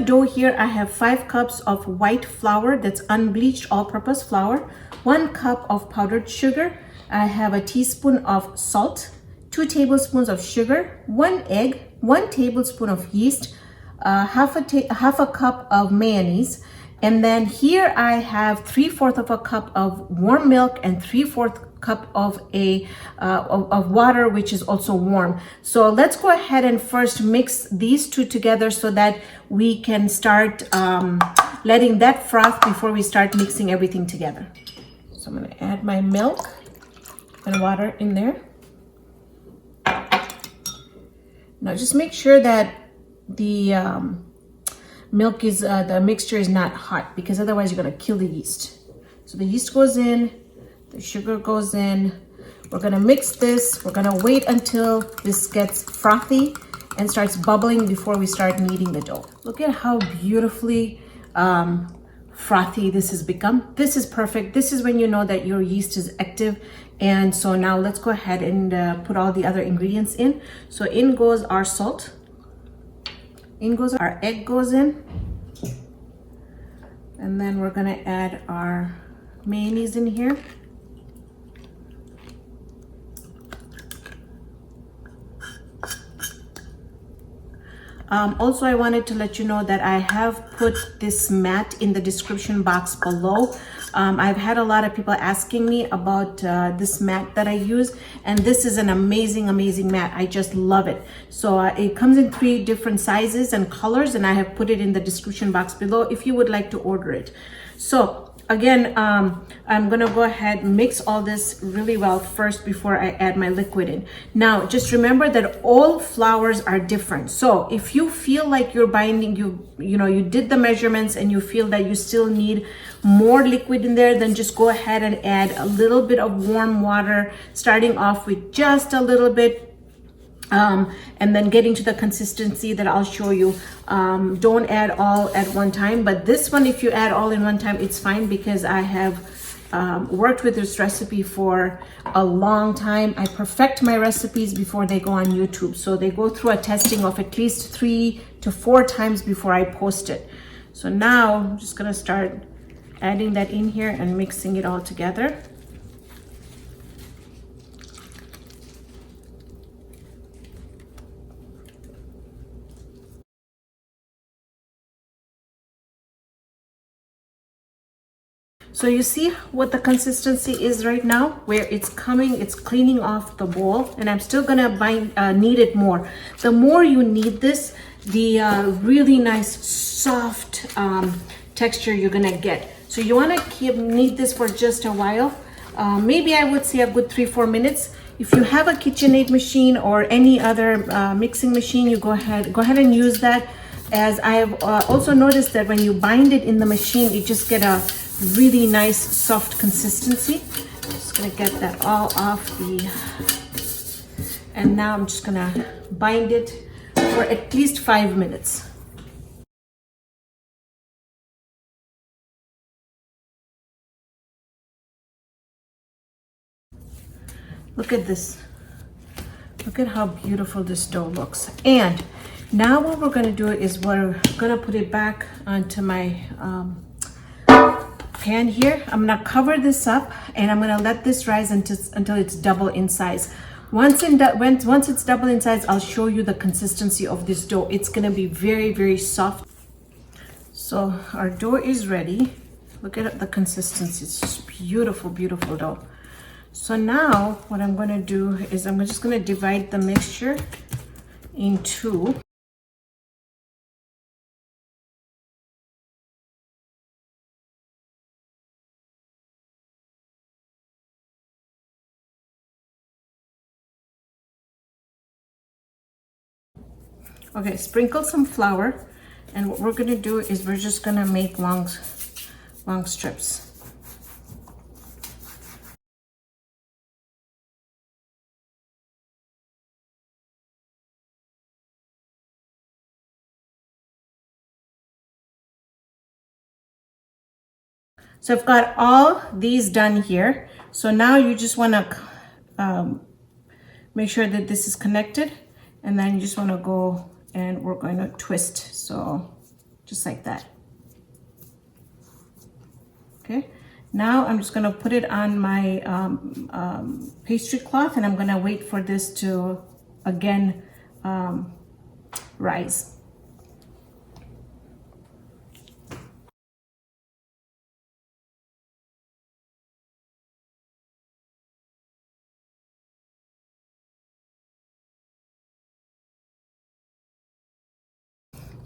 dough here, I have 5 cups of white flour, that's unbleached all-purpose flour, 1 cup of powdered sugar, I have a teaspoon of salt, 2 tablespoons of sugar, 1 egg, 1 tablespoon of yeast, half a cup of mayonnaise, and then here I have 3/4 of a cup of warm milk and 3/4 cup of water, which is also warm. So let's go ahead and first mix these two together so that we can start letting that froth before we start mixing everything together. So I'm going to add my milk and water in there. Now just make sure that the milk is the mixture is not hot, because otherwise you're going to kill the yeast. So the yeast goes in, the sugar goes in. We're going to mix this. We're going to wait until this gets frothy and starts bubbling before we start kneading the dough. Look at how beautifully frothy this has become. This is perfect. This is when you know that your yeast is active. And so now let's go ahead and put all the other ingredients in. So in goes our salt. In goes our egg goes in. And then we're going to add our mayonnaise in here. Also, I wanted to let you know that I have put this mat in the description box below. I've had a lot of people asking me about this mat that I use, and this is an amazing mat. I just love it. So it comes in 3 different sizes and colors, and I have put it in the description box below if you would like to order it. So again, I'm gonna go ahead and mix all this really well first before I add my liquid in. Now, just remember that all flours are different. So if you feel like you're binding, you did the measurements and you feel that you still need more liquid in there, then just go ahead and add a little bit of warm water, starting off with just a little bit, and then getting to the consistency that I'll show you. Don't add all at one time, but this one, if you add all in one time, it's fine, because I have worked with this recipe for a long time. I perfect my recipes before they go on YouTube, so they go through a testing of at least 3 to 4 times before I post it. So now I'm just gonna start adding that in here and mixing it all together. So you see what the consistency is right now, where it's cleaning off the bowl, and I'm still gonna knead it more. The more you knead this, the really nice soft texture you're gonna get. So you wanna knead this for just a while. Maybe I would say a good 3-4 minutes. If you have a KitchenAid machine or any other mixing machine, you go ahead and use that. As I have also noticed that when you bind it in the machine, you just get a really nice soft consistency. Just gonna get that all off and now I'm just gonna bind it for at least 5 minutes. Look at this. Look at how beautiful this dough looks. And now what we're gonna do is we're gonna put it back onto my pan here. I'm gonna cover this up and I'm gonna let this rise until it's double in size. Once it's double in size, I'll show you the consistency of this dough. It's gonna be very, very soft. So our dough is ready. Look at the consistency. It's just beautiful, beautiful dough. So now what I'm gonna do is I'm just gonna divide the mixture in 2. Okay, sprinkle some flour, and what we're gonna do is we're just gonna make long strips. So I've got all these done here. So now you just wanna make sure that this is connected, and then you just wanna go and we're going to twist. So just like that. Okay, now I'm just gonna put it on my pastry cloth, and I'm gonna wait for this to again rise.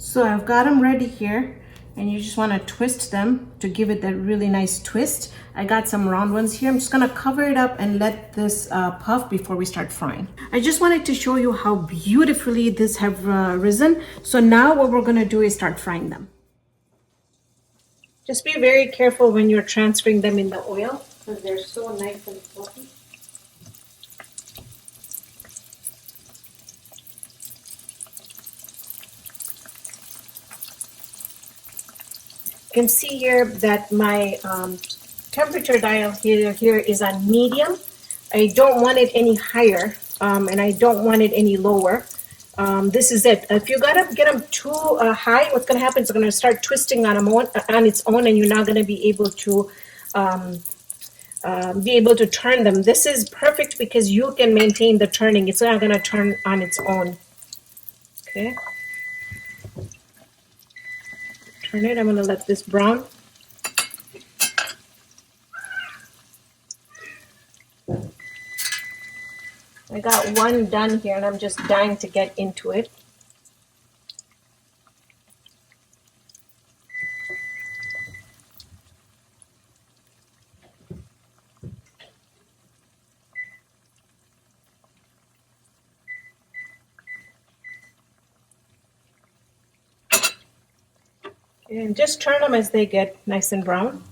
So I've got them ready here, and you just want to twist them to give it that really nice twist. I got some round ones here. I'm just going to cover it up and let this puff before we start frying. I just wanted to show you how beautifully this have risen. So now what we're going to do is start frying them. Just be very careful when you're transferring them in the oil because they're so nice and fluffy. You can see here that my temperature dial here is on medium. I don't want it any higher, and I don't want it any lower. This is it. If you gotta get them too high, what's gonna happen is it's gonna start twisting on its own, and you're not gonna be able to turn them. This is perfect because you can maintain the turning. It's not gonna turn on its own. Okay. Turn it. I'm going to let this brown. I got one done here, and I'm just dying to get into it. And just turn them as they get nice and brown.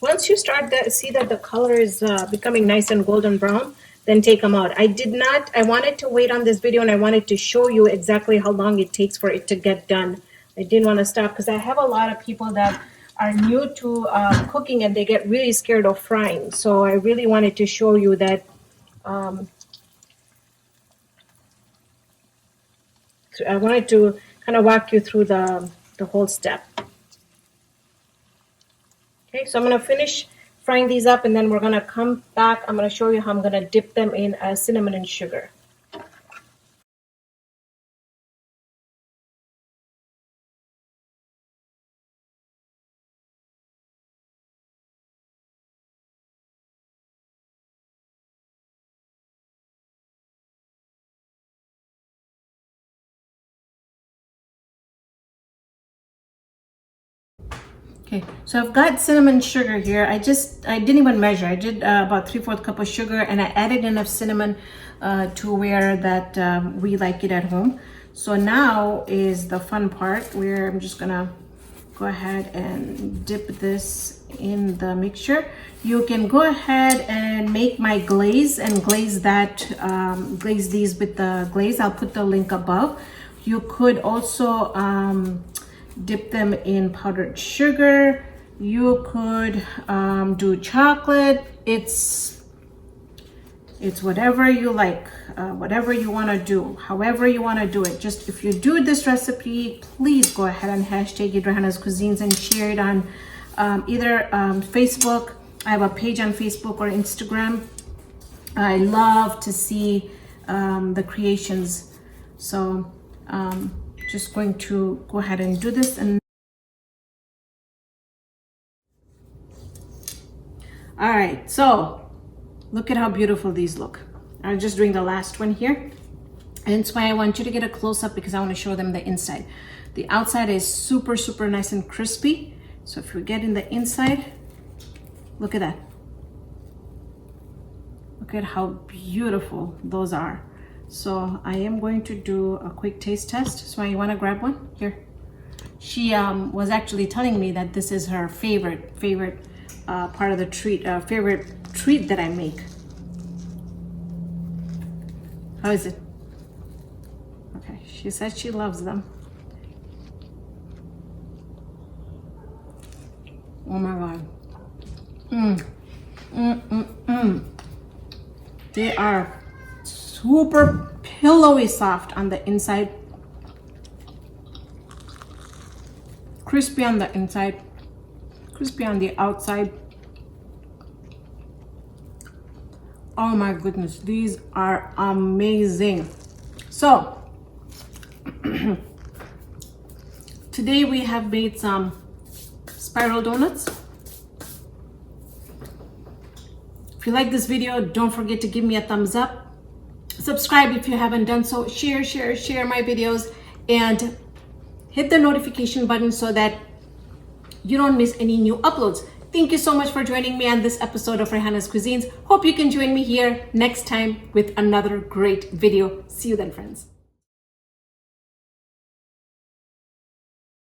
Once you start to see that the color is becoming nice and golden brown, then take them out. I wanted to wait on this video, and I wanted to show you exactly how long it takes for it to get done. I didn't want to stop because I have a lot of people that are new to cooking, and they get really scared of frying. So I really wanted to show you that I wanted to kind of walk you through the whole step. Okay, so I'm going to finish frying these up, and then we're going to come back. I'm going to show you how I'm going to dip them in cinnamon and sugar. Okay, so I've got cinnamon sugar here. I didn't even measure. I did about 3/4 cup of sugar, and I added enough cinnamon to where that we like it at home. So now is the fun part where I'm just gonna go ahead and dip this in the mixture. You can go ahead and make my glaze and glaze these with the glaze. I'll put the link above. You could also dip them in powdered sugar. You could do chocolate. It's whatever you like, whatever you want to do, however you want to do it. Just if you do this recipe, please go ahead and hashtag it Raihanascuisines and share it on either Facebook. I have a page on Facebook or Instagram. I love to see the creations. So just going to go ahead and do this. And all right, so look at how beautiful these look. I'm just doing the last one here, and that's why I want you to get a close-up, because I want to show them the inside. The outside is super nice and crispy, So if we get in the inside, look at that. Look at how beautiful those are. So I am going to do a quick taste test. So you want to grab one? Here. She was actually telling me that this is her favorite part of the treat, favorite treat that I make. How is it? Okay, she said she loves them. Oh my God. They are super pillowy soft on the inside. Crispy on the inside. Crispy on the outside. Oh my goodness, these are amazing. So, today we have made some spiral donuts. If you like this video, don't forget to give me a thumbs up. Subscribe if you haven't done so. Share my videos, and hit the notification button so that you don't miss any new uploads. Thank you so much for joining me on this episode of Raihana's Cuisines. Hope you can join me here next time with another great video. See you then, friends.